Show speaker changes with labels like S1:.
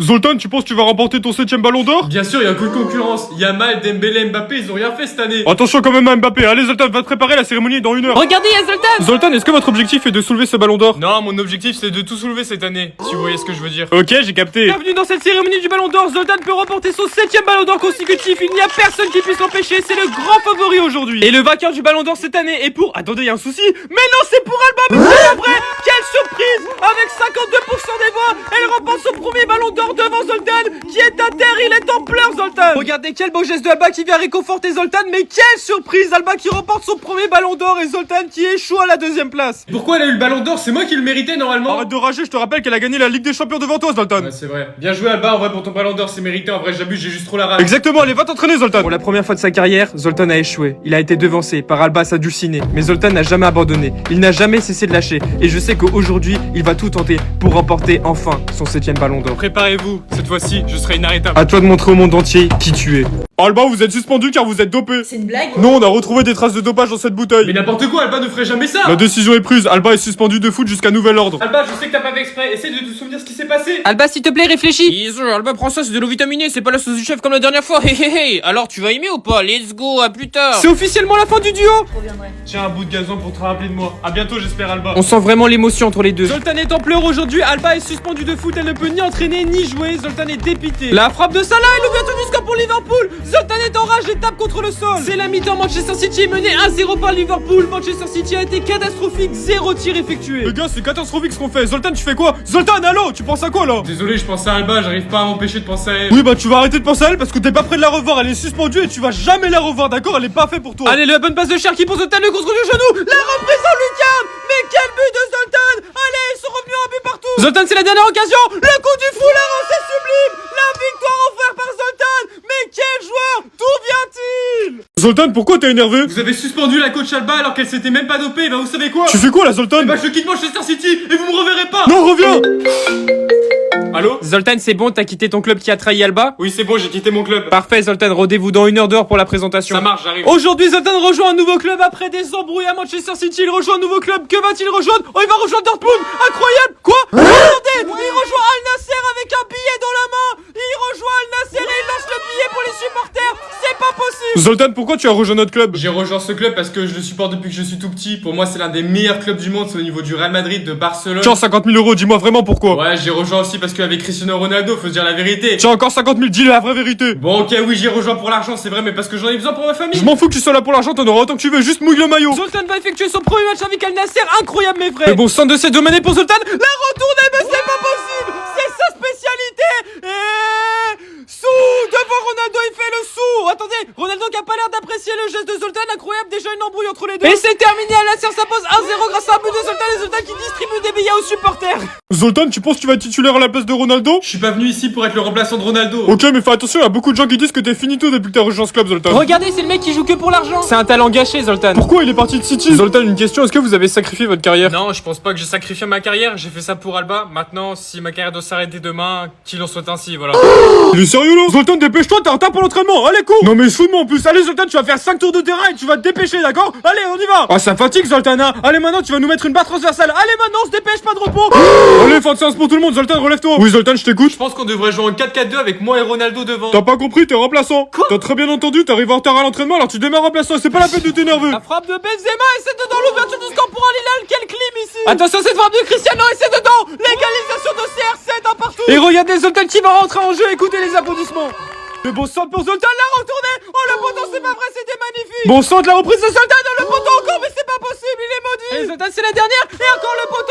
S1: Zoltan, tu penses que tu vas remporter ton 7ème ballon d'or?
S2: Bien sûr, il y a un coup de concurrence. Yamal, Dembélé, Mbappé, ils ont rien fait cette année.
S1: Attention quand même à Mbappé. Allez Zoltan, va te préparer, la cérémonie est dans 1 heure.
S3: Regardez, il y a Zoltan.
S1: Zoltan, est-ce que votre objectif est de soulever ce ballon d'or?
S2: Non, mon objectif c'est de tout soulever cette année, si vous voyez ce que je veux dire.
S1: Ok, j'ai capté.
S3: Bienvenue dans cette cérémonie du ballon d'or. Zoltan peut remporter son 7ème ballon d'or consécutif. Il n'y a personne qui puisse l'empêcher. C'est le grand favori aujourd'hui. Et le vainqueur du ballon d'or cette année est pour... Attendez, il y a un souci. Mais non, c'est pour Alba. Mais c'est vrai. Quelle surprise. Avec 52% des voix, elle remporte son premier ballon d'or devant Zoltan, qui est à terre. Il est en pleurs, Zoltan. Regardez quel beau geste de Alba qui vient réconforter Zoltan. Mais quelle surprise. Alba qui remporte son premier ballon d'or et Zoltan qui échoue à la 2ème place.
S2: Pourquoi elle a eu le ballon d'or? C'est moi qui le méritais normalement.
S1: Arrête de rager, je te rappelle qu'elle a gagné la Ligue des Champions devant toi, Zoltan.
S2: Ouais, c'est vrai. Bien joué Alba, en vrai pour ton ballon d'or c'est mérité, en vrai j'abuse, j'ai juste trop la rage.
S1: Exactement, allez, va t'entraîner, Zoltan.
S3: Pour la première fois de sa carrière, Zoltan a échoué. Il a été devancé par Alba Sadulciné. Mais Zoltan n'a jamais abandonné. Il n'a jamais cessé de lâcher. Et je sais qu'aujourd'hui, il va tout tenter pour remporter enfin son 7ème ballon d'or.
S2: Préparez-vous, cette fois-ci je serai inarrêtable.
S3: À toi de montrer au monde entier qui tu es.
S1: Alba, vous êtes suspendu car vous êtes dopé.
S4: C'est une blague?
S1: Non, on a retrouvé des traces de dopage dans cette bouteille.
S2: Mais n'importe quoi, Alba ne ferait jamais ça.
S1: La décision est prise, Alba est suspendu de foot jusqu'à nouvel ordre.
S2: Alba, je sais que t'as pas fait exprès, essaie de te souvenir ce qui s'est passé.
S3: Alba, s'il te plaît, réfléchis.
S5: Alba, prends ça, c'est de l'eau vitaminée, c'est pas la sauce du chef comme la dernière fois. Hé hé hé. Alors, tu vas aimer ou pas? Let's go, à plus tard.
S3: C'est officiellement la fin du duo.
S4: Je reviendrai.
S2: Tiens un bout de gazon pour te rappeler de moi. À bientôt j'espère Alba.
S3: On sent vraiment l'émotion entre les deux. Zoltan est en pleurs aujourd'hui. Alba est suspendu de foot. Elle ne peut ni entraîner ni jouer. Zoltan est dépité. La frappe de Salah et l'ouverture du score pour Liverpool. Zoltan est en rage et tape contre le sol. C'est la mi-temps. Manchester City est mené 1-0 par Liverpool. Manchester City a été catastrophique. 0 tir effectué.
S1: Les gars, c'est catastrophique ce qu'on fait. Zoltan, tu fais quoi? Zoltan, allô, tu penses à quoi là?
S2: Désolé, je pensais à Alba, j'arrive pas à m'empêcher de penser à elle.
S1: Oui, bah tu vas arrêter de penser à elle parce que t'es pas prêt de la revoir. Elle est suspendue et tu vas jamais la revoir, d'accord? Elle est pas faite pour toi.
S3: Allez, la bonne passe de Cherki pour Zoltan. Le contre du genou. La reprise en lucarne. Mais quel but de Zoltan. Allez, ils sont revenus un but partout. Zoltan, c'est la dernière occasion. Le coup du foulard, c'est sublime. La victoire offerte par Zoltan. Mais quel joueur. D'où vient-il?
S1: Zoltan, pourquoi t'es énervé?
S2: Vous avez suspendu la coach Alba alors qu'elle s'était même pas dopée, bah vous savez quoi?
S1: Tu fais quoi là, Zoltan?
S2: Bah je quitte Manchester City et vous me reverrez pas.
S1: Non, reviens.
S2: Allô?
S3: Zoltan, c'est bon, t'as quitté ton club qui a trahi Alba?
S2: Oui c'est bon, j'ai quitté mon club.
S3: Parfait, Zoltan, rendez-vous dans 1 heure dehors pour la présentation.
S2: Ça marche, j'arrive.
S3: Aujourd'hui, Zoltan rejoint un nouveau club après des embrouilles à Manchester City. Il rejoint un nouveau club. Que va-t-il rejoindre? Oh, il va rejoindre Dortmund. Incroyable. Quoi? Attendez, il rejoint Al Nasser avec un billet dans la main. Il rejoint Al Nasser et il lance le billet pour les supporters. C'est pas possible.
S1: Zoltan, pourquoi tu as rejoint notre club?
S2: J'ai rejoint ce club parce que je le supporte depuis que je suis tout petit. Pour moi c'est l'un des meilleurs clubs du monde, c'est au niveau du Real Madrid, de Barcelone.
S1: Tiens, 50 000 euros, dis-moi vraiment pourquoi.
S2: Ouais, j'ai rejoint aussi parce qu'avec Cristiano Ronaldo, faut se dire la vérité.
S1: Tiens, encore 50 000, dis la vraie vérité.
S2: Bon ok, oui j'ai rejoint pour l'argent, c'est vrai, mais parce que j'en ai besoin pour ma famille.
S1: Je m'en fous que tu sois là pour l'argent, t'en auras autant que tu veux, juste mouille le maillot.
S3: Zoltan va effectuer son premier match avec Al Nasser. Incroyable, mais vrai.
S1: Mais bon, centre de cette domaine pour Zoltan.
S3: La retournée, mais c'est pas possible. C'est sa spécialité. Et sous devant Ronaldo, il fait le sous. Attendez, Ronaldo qui a pas l'air d'apprécier le geste de Zoltan. Incroyable, déjà une embrouille entre les deux. Et c'est terminé. Al Nasser s'impose 1-0 grâce à un but de Zoltan. Et Zoltan qui distribue des billets aux supporters.
S1: Zoltan, tu penses que tu vas être titulaire à la place de Ronaldo?
S2: Je suis pas venu ici pour être le remplaçant de Ronaldo.
S1: Ok, mais fais attention, il y a beaucoup de gens qui disent que t'es finito depuis que t'as rejoint ce club, Zoltan.
S3: Regardez, c'est le mec qui joue que pour l'argent. C'est un talent gâché, Zoltan.
S1: Pourquoi il est parti de City? Zoltan, une question, est-ce que vous avez sacrifié votre carrière?
S2: Non, je pense pas que j'ai sacrifié ma carrière, j'ai fait ça pour Alba. Maintenant, si ma carrière doit s'arrêter demain, qu'il en soit ainsi, voilà.
S1: Il est sérieux là? Zoltan, dépêche-toi, t'es en retard pour l'entraînement, allez cours! Non mais il se fout de moi en plus, allez Zoltan, tu vas faire 5 tours de terrain et tu vas te dépêcher, d'accord? Allez, on y va! Ah, ça fatigue Zoltan, hein. Allez maintenant, tu vas nous mettre une barre transversale, allez maintenant, on se dépêche, pas de repos! Allez, fin de séance pour tout le monde, Zoltan, relève-toi! Oui Zoltan, je t'écoute.
S2: Je pense qu'on devrait jouer en 4-4-2 avec moi et Ronaldo devant.
S1: T'as pas compris, t'es remplaçant. Quoi? T'as très bien entendu, t'arrives en retard à l'entraînement alors tu démarres remplaçant, c'est pas la peine de t'énerver.
S3: La frappe de Benzema et c'est dedans l'ouverture du score pour Al Hilal. Quel clim ici. Attention, cette frappe de Cristiano et c'est dedans. L'égalisation de CR7 un partout. Et regardez Zoltan qui va rentrer en jeu, écoutez les applaudissements. Le bon centre pour Zoltan, la retournée. Oh le poteau, c'est pas vrai, c'était magnifique. Bon centre, la reprise de Zoltan, le poteau encore, mais c'est pas possible, il est maudit. Et Zoltan, c'est la dernière. Et encore le poteau.